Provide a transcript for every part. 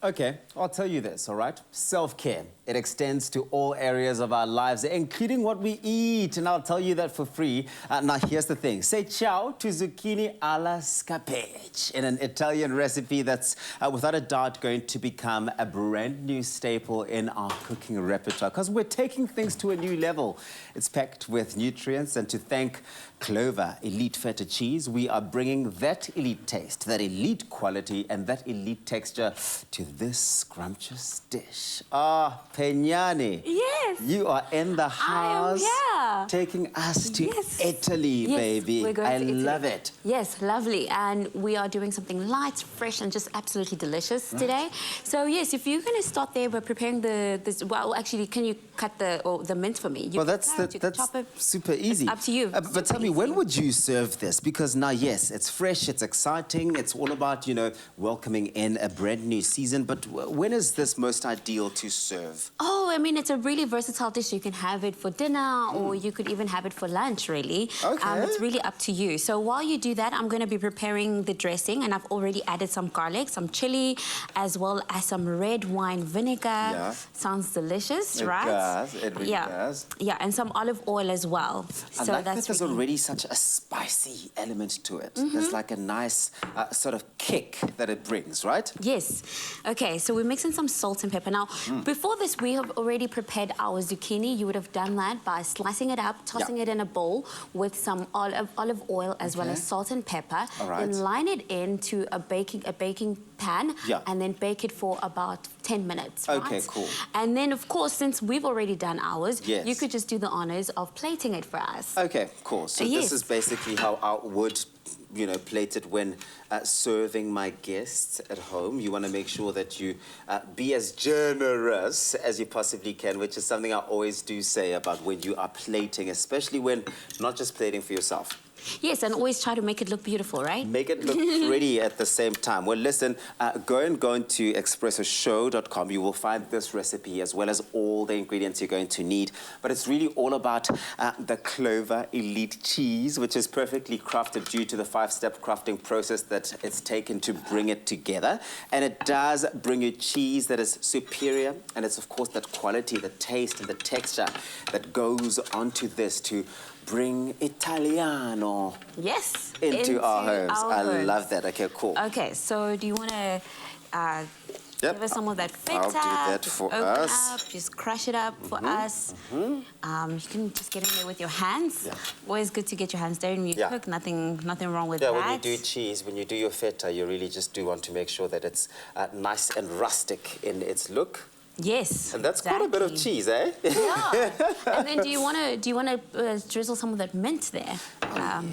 Okay, I'll tell you this, all right? Self-care. It extends to all areas of our lives, including what we eat, and I'll tell you that for free. Now, here's the thing. Say ciao to zucchini alla Scapece in an Italian recipe that's, without a doubt, going to become a brand new staple in our cooking repertoire, because we're taking things to a new level. It's packed with nutrients, and to thank CLOVER elite feta cheese, we are bringing that elite taste, that elite quality, and that elite texture to this scrumptious dish. Peñani. Yes. You are in the house. I am here. Taking us to Italy, baby. We're going to Italy. Love it. Yes, lovely. And we are doing something light, fresh, and just absolutely delicious today. So, yes, if you're going to start there, we're preparing well, actually, can you cut the mint for me? Well, that's super easy. It's up to you. But tell me, when would you serve this? Because now, yes, it's fresh, it's exciting, it's all about, you know, welcoming in a brand new season. But when is this most ideal to serve? Oh, I mean, it's a really versatile dish. You can have it for dinner or you could even have it for lunch, really. Okay. It's really up to you. So while you do that, I'm going to be preparing the dressing, and I've already added some garlic, some chili, as well as some red wine vinegar. Yeah. Sounds delicious, right? It does. It really does. Yeah, and some olive oil as well. I like that there's already such a spicy element to it. There's like a nice sort of kick that it brings, right? Yes. Okay, so we're mixing some salt and pepper. Now, before this, we have already prepared our zucchini. You would have done that by slicing it up, tossing it in a bowl with some olive oil as well as salt and pepper. All right. Then line it into a baking pan and then bake it for about 10 minutes. Okay, right? cool. And then, of course, since we've already done ours, yes, you could just do the honors of plating it for us. Okay, cool. So this is basically how I would, you know, plate it when serving my guests at home. You want to make sure that you be as generous as you possibly can, which is something I always do say about when you are plating, especially when not just plating for yourself. Yes, and always try to make it look beautiful, right? Make it look pretty at the same time. Well, listen, go into expressoshow.com. You will find this recipe as well as all the ingredients you're going to need. But it's really all about the CLOVER Elite cheese, which is perfectly crafted due to the 5-step crafting process that it's taken to bring it together. And it does bring you cheese that is superior. And it's, of course, that quality, the taste, and the texture that goes onto this to bring Italiano into our homes. I love that. Okay, cool. Okay, so do you want to give us some of that feta? I'll do that for us. Just crush it up for us. You can just get in there with your hands. Always good to get your hands dirty when you cook. Nothing wrong with that. Yeah, when you do cheese, when you do your feta, you really just do want to make sure that it's nice and rustic in its look. Yes, and that's quite a bit of cheese, eh? Yeah. And then do you want to drizzle some of that mint there?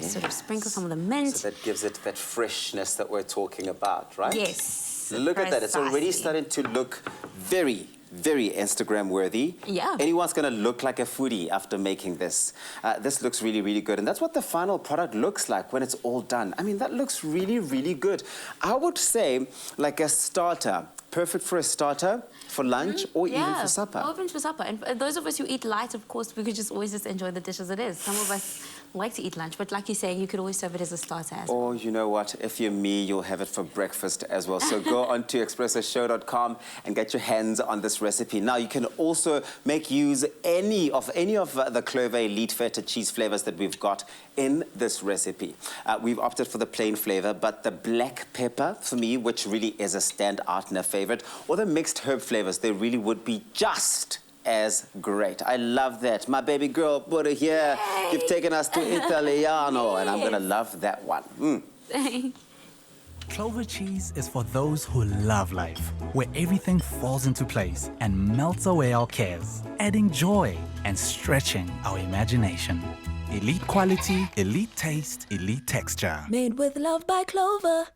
Sort of sprinkle some of the mint. So that gives it that freshness that we're talking about, right? Yes. Look at that. It's already starting to look very, very Instagram worthy. Yeah. Anyone's going to look like a foodie after making this. This looks really, really good. And that's what the final product looks like when it's all done. I mean, that looks really, really good. I would say like a starter. Perfect for a starter, for lunch, or even for supper. Or even for supper. And those of us who eat light, of course, we could just always just enjoy the dish as it is. Some of us like to eat lunch, but like you're saying, you could always serve it as a starter as well. Or, you know what, if you're me, you'll have it for breakfast as well. So go on to expressoshow.com and get your hands on this recipe. Now, you can also make use any of the CLOVER Elite Feta cheese flavors that we've got in this recipe. We've opted for the plain flavor, but the black pepper, for me, which really is a standout and a favorite, or the mixed herb flavors, they really would be just as great. I love that. My baby girl, put it here. Yay. You've taken us to Italiano, and I'm going to love that one. CLOVER cheese is for those who love life, where everything falls into place and melts away our cares, adding joy and stretching our imagination. Elite quality, elite taste, elite texture. Made with love by CLOVER.